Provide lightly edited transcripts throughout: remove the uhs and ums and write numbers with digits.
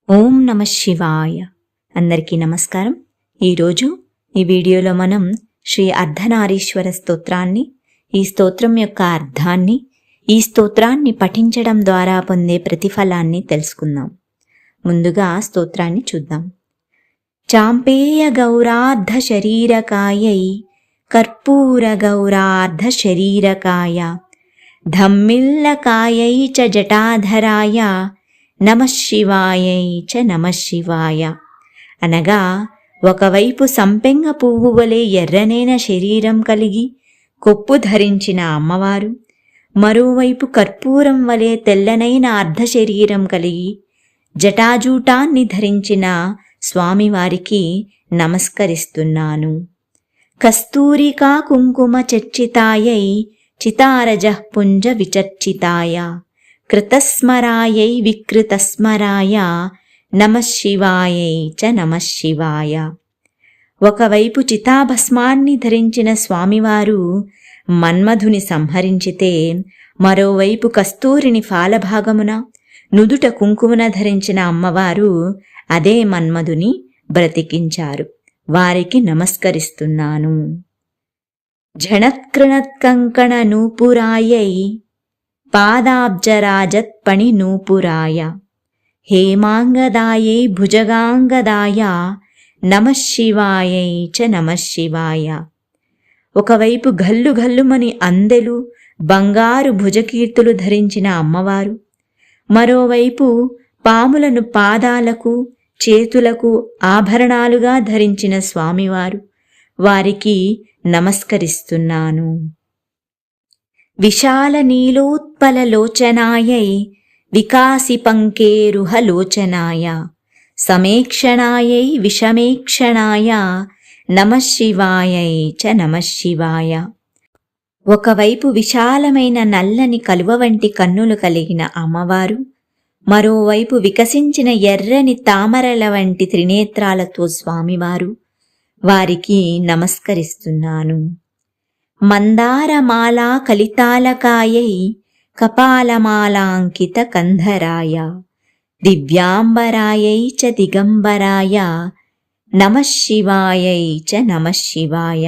ఓం నమ శివాయ. అందరికీ నమస్కారం. ఈరోజు ఈ వీడియోలో మనం శ్రీ అర్ధనారీశ్వర స్తోత్రాన్ని, ఈ స్తోత్రం యొక్క అర్థాన్ని, ఈ స్తోత్రాన్ని పఠించడం ద్వారా పొందే ప్రతిఫలాన్ని తెలుసుకుందాం. ముందుగా స్తోత్రాన్ని చూద్దాం. చాంపేయ గౌరార్ధ శరీరకాయై కర్పూర గౌరార్ధ శరీరకాయ ధమ్మిల్లకాయై చ జటాధరాయ నమః శివాయై చ నమః శివాయ. అనగా ఒకవైపు సంపెంగ పువ్వు వలె ఎర్రనైన శరీరం కలిగి కొప్పు ధరించిన అమ్మవారు, మరోవైపు కర్పూరం వలె తెల్లనైన అర్ధ శరీరం కలిగి జటాజూటాన్ని ధరించిన స్వామివారికి నమస్కరిస్తున్నాను. కస్తూరికా కుంకుమ చర్చితాయై చితారజః పుంజ విచర్చితాయ కృతస్మరాయై వికృతస్మరాయ నమః శివాయై చ నమః శివాయ. ఒకవైపు చితాభస్మాన్ని ధరించిన స్వామివారు మన్మధుని సంహరించితే, మరోవైపు కస్తూరిని ఫాలభాగమున నుదుట కుంకుమన ధరించిన అమ్మవారు అదే మన్మధుని బ్రతికించారు. వారికి నమస్కరిస్తున్నాను. జణత్కృణత్కంకణ నూపురాయై పాదాబ్జరాజత్పణి నూపురాయ హేమాంగదాయై భుజగాంగదాయ నమః శివాయై చ నమః శివాయ. ఒకవైపు గల్లు గల్లుమని అందెలు బంగారు భుజకీర్తులు ధరించిన అమ్మవారు, మరోవైపు పాములను పాదాలకు చేతులకు ఆభరణాలుగా ధరించిన స్వామివారు, వారికి నమస్కరిస్తున్నాను. విశాల నీలోత్పలలోచనాయై వికాసిపంకేరుహలోచనాయ సమేక్షణాయై విషమేక్షణాయ నమః శివాయై చ నమః శివాయ. ఒకవైపు విశాలమైన నల్లని కలువ వంటి కన్నులు కలిగిన అమ్మవారు, మరోవైపు వికసించిన ఎర్రని తామరల వంటి త్రినేత్రాలతో స్వామివారు, వారికి నమస్కరిస్తున్నాను. మందారమాలా కలితాలకాయై కపాలమాలాంకిత కంధరాయ దివ్యాంబరాయై చ దిగంబరాయ నమః శివాయై చ నమః శివాయ.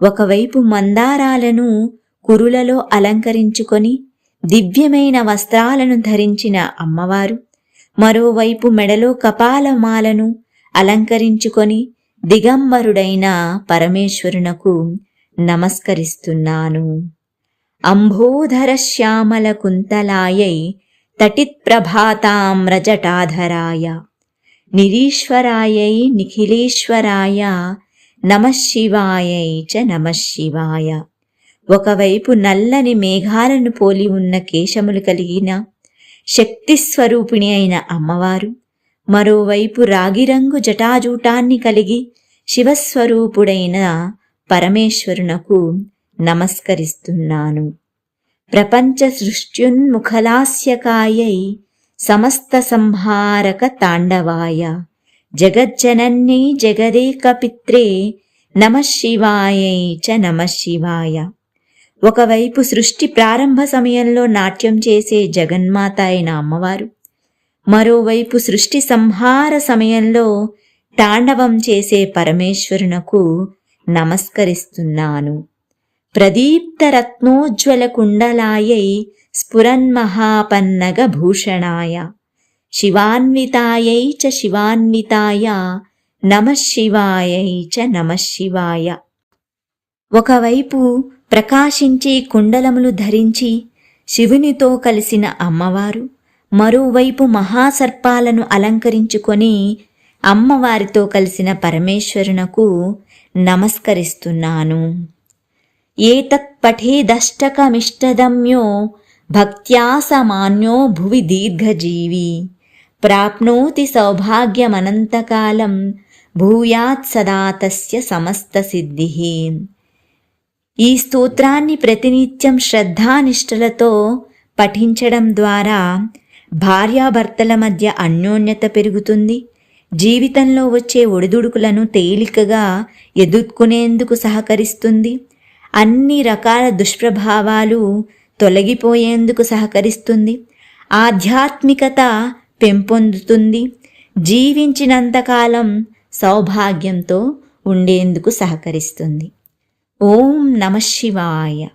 ఒకవైపు మందారాలను కురులలో అలంకరించుకొని దివ్యమైన వస్త్రాలను ధరించిన అమ్మవారు, మరోవైపు మెడలో కపాలమాలను అలంకరించుకొని దిగంబరుడైన పరమేశ్వరునకు నమస్కరిస్తున్నాను. అంబోధర శ్యామల కుంతలాయై తటిత్ప్రభాతామ్రజటాధరాయ నిరీశ్వరాయై నిఖిలేశ్వరాయ నమః శివాయై చ నమః శివాయ. ఒకవైపు నల్లని మేఘాలను పోలి ఉన్న కేశములు కలిగిన శక్తిస్వరూపిణి అయిన అమ్మవారు, మరోవైపు రాగిరంగు జటాజూటాన్ని కలిగి శివస్వరూపుడైన పరమేశ్వరునకు నమస్కరిస్తున్నాను. ప్రపంచ సృష్ట్యున్ముఖలాస్యకాయై సమస్త సంహారక తాండవాయ జగజ్జనన్యై జగదేకపిత్రే నమః శివాయై చ నమః శివాయ. ఒకవైపు సృష్టి ప్రారంభ సమయంలో నాట్యం చేసే జగన్మాత అయిన అమ్మవారు, మరోవైపు సృష్టి సంహార సమయంలో తాండవం చేసే పరమేశ్వరునకు నమస్కరిస్తున్నాను. ప్రదీప్త రత్నోజ్వల కుండలాయై స్ఫురన్మహాపన్నగ భూషణాయ శివాన్వితాయై చ శివాన్వితాయ నమః శివాయై చ నమః శివాయ. ఒకవైపు ప్రకాశించే కుండలములు ధరించి శివునితో కలిసిన అమ్మవారు, మరోవైపు మహాసర్పాలను అలంకరించుకొని అమ్మవారితో కలిసిన పరమేశ్వరునకు నమస్కరిస్తున్నాను. ఏతత్ పఠేదష్టకమిష్టదమ్యో భక్త్యా సమాన్యో భువి దీర్ఘజీవి ప్రాప్నోతి సౌభాగ్యమనంతకాలం భూయాత్ సదా తస్య సమస్త సిద్ధిః. ఈ స్తోత్రాన్ని ప్రతినిత్యం శ్రద్ధానిష్టలతో పఠించడం ద్వారా భార్యాభర్తల మధ్య అన్యోన్యత పెరుగుతుంది. జీవితంలో వచ్చే ఒడిదుడుకులను తేలికగా ఎదుర్కొనేందుకు సహకరిస్తుంది. అన్ని రకాల దుష్ప్రభావాలు తొలగిపోయేందుకు సహకరిస్తుంది. ఆధ్యాత్మికత పెంపొందుతుంది. జీవించినంతకాలం సౌభాగ్యంతో ఉండేందుకు సహకరిస్తుంది. ఓం నమః శివాయ.